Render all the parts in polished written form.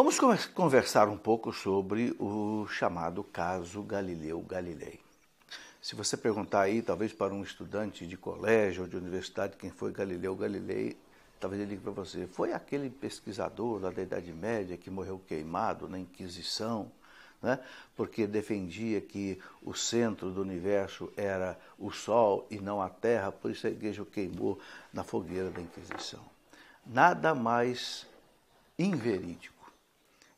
Vamos conversar um pouco sobre o chamado caso Galileu Galilei. Se você perguntar aí, talvez para um estudante de colégio ou de universidade, quem foi Galileu Galilei, talvez ele diga para você, foi aquele pesquisador lá da Idade Média que morreu queimado na Inquisição, né? Porque defendia que o centro do universo era o Sol e não a Terra, por isso a igreja o queimou na fogueira da Inquisição. Nada mais inverídico.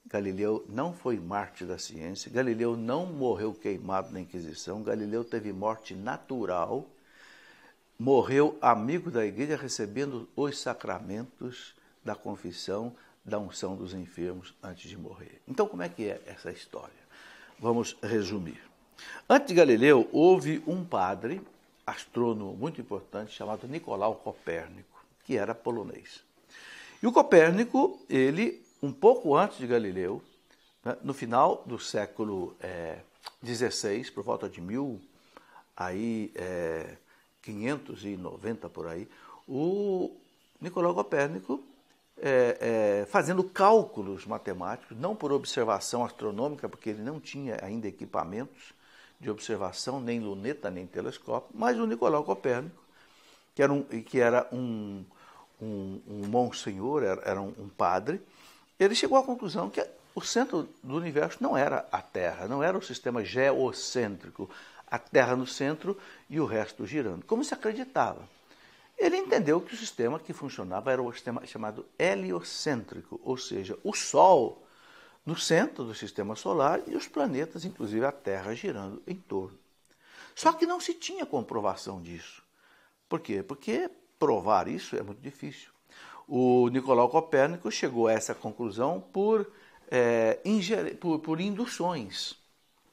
Galileu não foi mártir da ciência, Galileu não morreu queimado na Inquisição, Galileu teve morte natural, morreu amigo da igreja recebendo os sacramentos da confissão, da unção dos enfermos antes de morrer. Então, como é que é essa história? Vamos resumir. Antes de Galileu, houve um padre, astrônomo muito importante, chamado Nicolau Copérnico, que era polonês. E o Copérnico, ele, um pouco antes de Galileu, né, no final do século XVI, por volta de 1590 por aí, o Nicolau Copérnico, fazendo cálculos matemáticos, não por observação astronômica, porque ele não tinha ainda equipamentos de observação, nem luneta, nem telescópio, mas o Nicolau Copérnico, que era um monsenhor, era um padre, ele chegou à conclusão que o centro do universo não era a Terra, não era o sistema geocêntrico, a Terra no centro e o resto girando, como se acreditava. Ele entendeu que o sistema que funcionava era o sistema chamado heliocêntrico, ou seja, o Sol no centro do sistema solar e os planetas, inclusive a Terra, girando em torno. Só que não se tinha comprovação disso. Por quê? Porque provar isso é muito difícil. O Nicolau Copérnico chegou a essa conclusão por induções,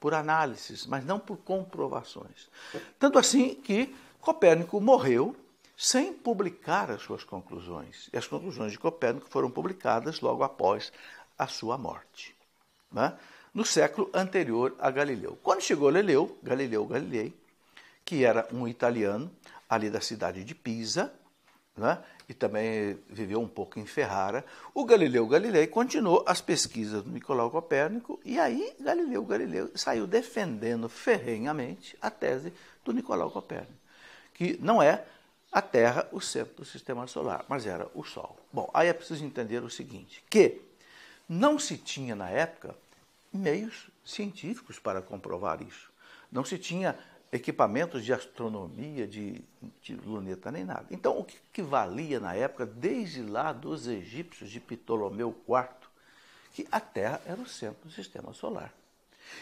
por análises, mas não por comprovações. Tanto assim que Copérnico morreu sem publicar as suas conclusões. E as conclusões de Copérnico foram publicadas logo após a sua morte, né? No século anterior a Galileu. Quando chegou Galileu Galilei, que era um italiano ali da cidade de Pisa, né? E também viveu um pouco em Ferrara, o Galileu Galilei continuou as pesquisas do Nicolau Copérnico e aí Galileu Galilei saiu defendendo ferrenhamente a tese do Nicolau Copérnico, que não é a Terra o centro do sistema solar, mas era o Sol. Bom, aí é preciso entender o seguinte, que não se tinha na época meios científicos para comprovar isso. Não se tinha equipamentos de astronomia, de luneta, nem nada. Então, o que valia na época, desde lá dos egípcios de Ptolomeu IV, que a Terra era o centro do sistema solar.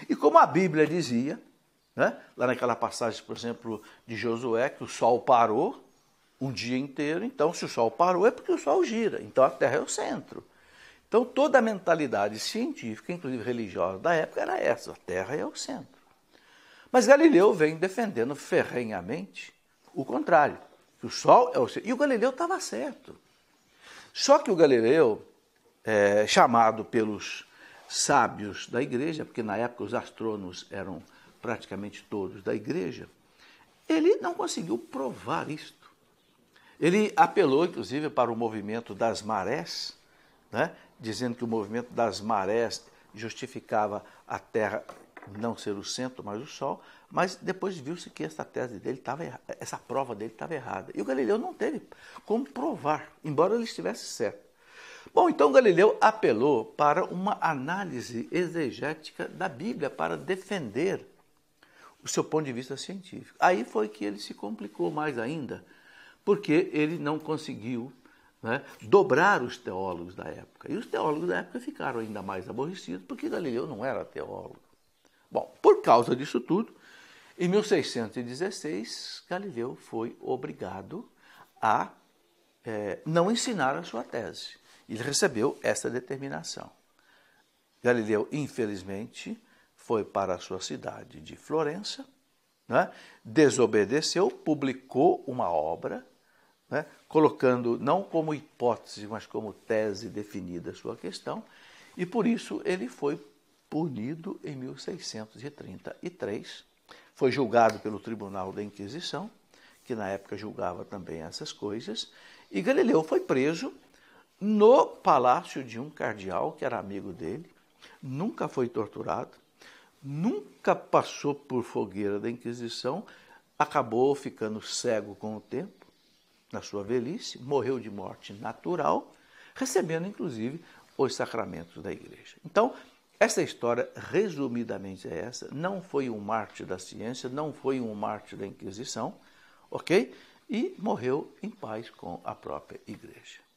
E como a Bíblia dizia, né, lá naquela passagem, por exemplo, de Josué, que o Sol parou um dia inteiro, então se o Sol parou é porque o Sol gira, então a Terra é o centro. Então toda a mentalidade científica, inclusive religiosa da época, era essa, a Terra é o centro. Mas Galileu vem defendendo ferrenhamente o contrário, que o Sol é o centro. E o Galileu estava certo. Só que o Galileu, chamado pelos sábios da igreja, porque na época os astrônomos eram praticamente todos da igreja, ele não conseguiu provar isto. Ele apelou, inclusive, para o movimento das marés, né, dizendo que o movimento das marés justificava a Terra não ser o centro, mas o Sol, mas depois viu-se que essa tese dele essa prova dele estava errada. E o Galileu não teve como provar, embora ele estivesse certo. Bom, então Galileu apelou para uma análise exegética da Bíblia para defender o seu ponto de vista científico. Aí foi que ele se complicou mais ainda, porque ele não conseguiu, né, dobrar os teólogos da época. E os teólogos da época ficaram ainda mais aborrecidos, porque Galileu não era teólogo. Bom, por causa disso tudo, em 1616, Galileu foi obrigado a não ensinar a sua tese. Ele recebeu essa determinação. Galileu, infelizmente, foi para a sua cidade de Florença, né, desobedeceu, publicou uma obra, né, colocando não como hipótese, mas como tese definida a sua questão, e por isso ele foi punido em 1633, foi julgado pelo Tribunal da Inquisição, que na época julgava também essas coisas, e Galileu foi preso no palácio de um cardeal que era amigo dele, nunca foi torturado, nunca passou por fogueira da Inquisição, acabou ficando cego com o tempo, na sua velhice, morreu de morte natural, recebendo inclusive os sacramentos da igreja. Então, essa história, resumidamente, é essa. Não foi um mártir da ciência, não foi um mártir da Inquisição, ok? E morreu em paz com a própria igreja.